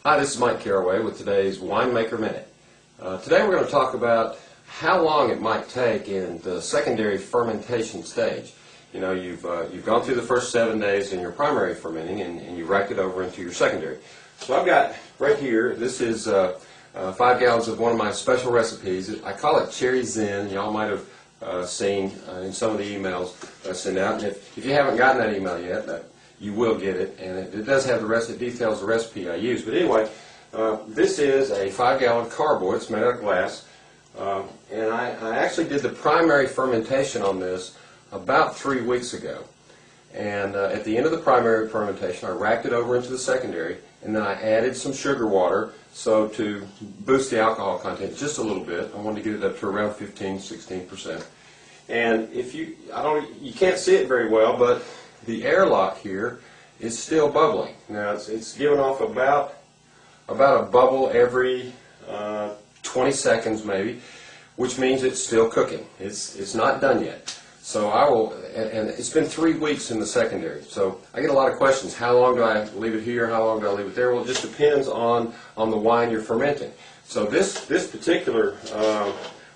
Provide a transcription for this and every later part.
Hi, this is Mike Caraway with today's Winemaker Minute. Today we're going to talk about how long it might take in the secondary fermentation stage. You know, you've gone through the first 7 days in your primary fermenting and you racked it over into your secondary. So I've got right here, this is 5 gallons of one of my special recipes. I call it Cherry Zen. Y'all might have seen in some of the emails I send out. And if you haven't gotten that email yet, you will get it, and it does have the rest. It details the recipe I use. But anyway, this is a 5-gallon carboy. It's made out of glass, and I actually did the primary fermentation on this about 3 weeks ago. And at the end of the primary fermentation, I racked it over into the secondary, and then I added some sugar water to boost the alcohol content just a little bit. I wanted to get it up to around 15–16%. And you can't see it very well, but the airlock here is still bubbling. Now it's giving off about a bubble every 20 seconds maybe, which means it's still cooking. It's not done yet. So and it's been 3 weeks in the secondary. So I get a lot of questions. How long do I leave it here? How long do I leave it there? Well, it just depends on the wine you're fermenting. So this particular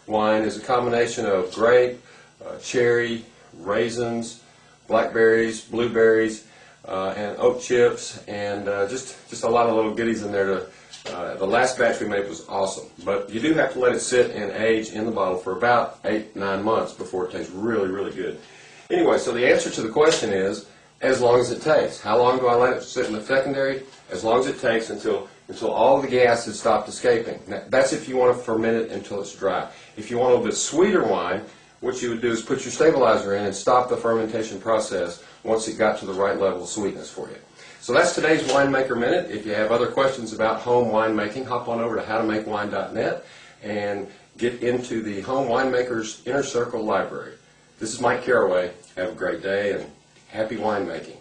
wine is a combination of grape, cherry, raisins, blackberries, blueberries, and oak chips, and just a lot of little goodies in there. The last batch we made was awesome, but you do have to let it sit and age in the bottle for about 8–9 months before it tastes really, really good. Anyway, so the answer to the question is as long as it takes. How long do I let it sit in the secondary? As long as it takes until all the gas has stopped escaping. Now, that's if you want to ferment it until it's dry. If you want a little bit sweeter wine, what you would do is put your stabilizer in and stop the fermentation process once it got to the right level of sweetness for you. So that's today's Winemaker Minute. If you have other questions about home winemaking, hop on over to howtomakewine.net and get into the Home Winemakers Inner Circle Library. This is Mike Caraway. Have a great day and happy winemaking.